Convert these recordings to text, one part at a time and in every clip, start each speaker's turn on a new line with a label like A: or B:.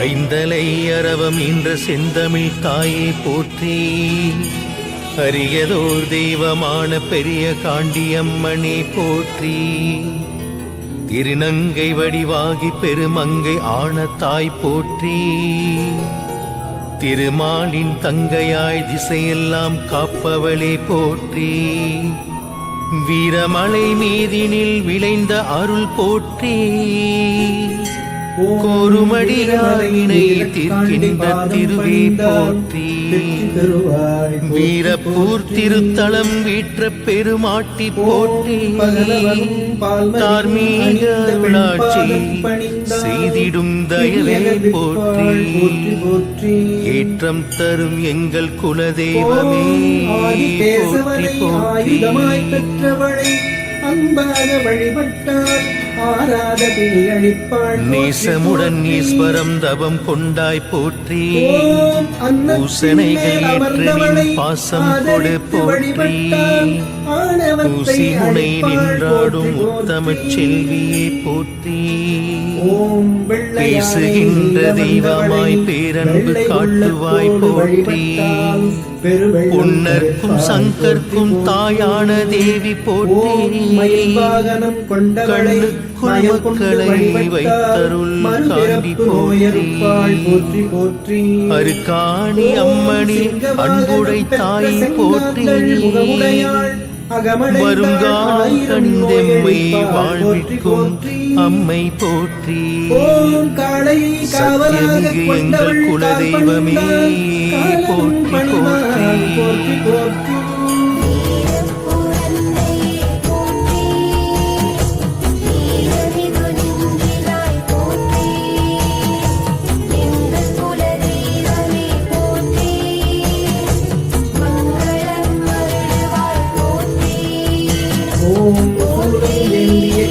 A: ஐந்தலை அரவம் என்ற செந்தமிழ் தாயே போற்றி. அரியதோர் தெய்வமான பெரிய காண்டியம்மனே போற்றி. திருநங்கை வடிவாகி பெருமங்கை ஆன தாய் போற்றி. திருமாலின் தங்கையாய் திசையெல்லாம் காப்பவளே போற்றி. வீரமலை மீதினில் விளைந்த அருள் போற்றி. கோருமடியாயினை தீர்க்கின்ற திருவே போற்றி. வீரப்பூர் திருத்தலம் வீற்ற பெருமாட்டி போற்றி. தார்மீக அருளாட்சி செய்திடும் தயவே போற்றி. ஏற்றம் தரும் எங்கள் குலதெய்வமே போற்றி போற்றி. அன்பாக வழிபட்டார் ஆராத பிணி அழிப்பாள். நேசமுடன் ஈஸ்வரம் தவம் கொண்டாய் போற்றி. பூசனைகள் ஏற்றனின் பாசம் கொடு போற்றி. பூசி முனை நின்றாடும் உத்தம செல்வியே போற்றி. பேசுகின்ற தெய்வமாய் பேரன்பு காட்டுவாய் போற்றி. பொன்னர்க்கும் சங்கர்க்கும் தாயான தேவி போற்றி. கண்ணுக்குள் மக்களை வைத்தருள் காண்டி போற்றி. அருக்காணி அம்மணி அன்புடை தாய் போற்றி. வருங்கால் கண்டெம்மை வாழ்விக்கும் அம்மை போற்றி. சத்தியமிகு எங்கள் குலதெய்வமே போற்றி போற்றி.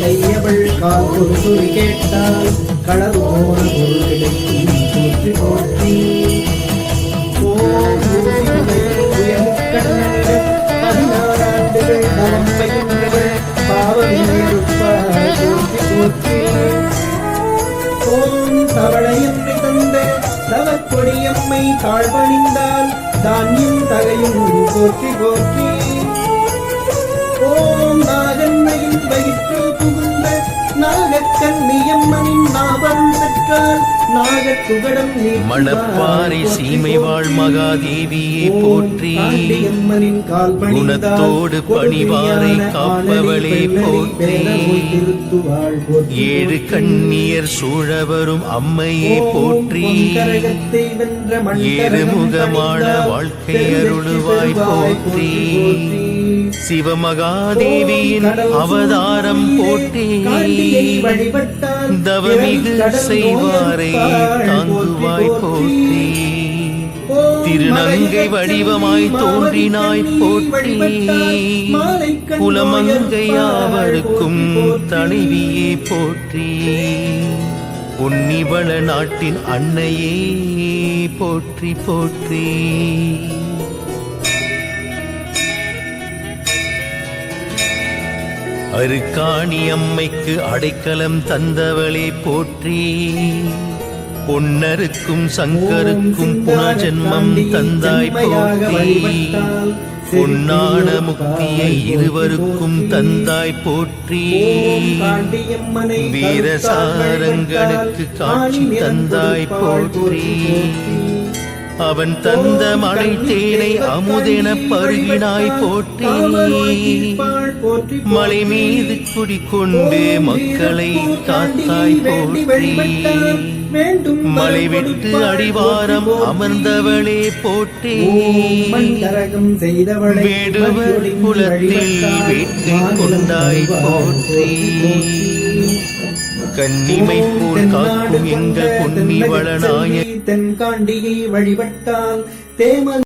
B: கையவள் கேட்டால் களவு போன பொருள் கிடைக்கும் போற்றி போற்றி. 16 ஆண்டுகள் நலம் பயின்றவள் பாவமிருப்பாள் போற்றி போற்றி. ஓம் தவளையம்மை தந்த தவக்கொடியம்மை தாழ்பணிந்தால் தானியம் தகையும் போற்றி போற்றி. ஓம் நாகன்மையின் வயிற்றில் புகுந்த நாகக்கன்னியம்மனின் நாபம் பெற்றால் நாகத்துகடம்
A: மணப்பாறை சீமை வாழ் மகாதேவியே போற்றி. குணத்தோடு பணிவாரை காப்பவளே போற்றி. ஏழு கண்ணியர் சூழவரும் அம்மையே போற்றி. ஏறுமுகமான வாழ்க்கை அருளுவாய் போற்றி. சிவமகாதேவியின் அவதாரம் போற்றி. தவமிகு செய்வாரை தாங்குவாய் போற்றி. திருநங்கை வடிவமாய் தோன்றினாய் போற்றி. குலமங்கையாவருக்கும் தலைவியே போற்றி. பொன்னிவள நாட்டின் அன்னையே போற்றி போற்றி. அருக்காணி அம்மைக்கு அடைக்கலம் தந்தவளே போற்றி. பொன்னருக்கும் சங்கருக்கும் புனஜென்மம் தந்தாய் போற்றி. பொன்னான முக்தியை இருவருக்கும் தந்தாய் போற்றி. வீரசாரங்களுக்கு காட்சி தந்தாய் போற்றி. அவன் தந்த மழை தேனை அமுதென பருகினாய் போற்றி. மலை மீது குடிக்கொண்டு மக்களை காத்தாய் போற்றி. மலை விட்டு அடிவாரம் அமர்ந்தவளே போற்றி. வேடுவர் குலத்தில் வேட்கை கொண்டாய் போற்றி. கன்னிமை போல் காக்கும் எங்கள் பொன்னிவள நாயகி.
B: தென்காண்டியை வழிபட்டால் தேமல்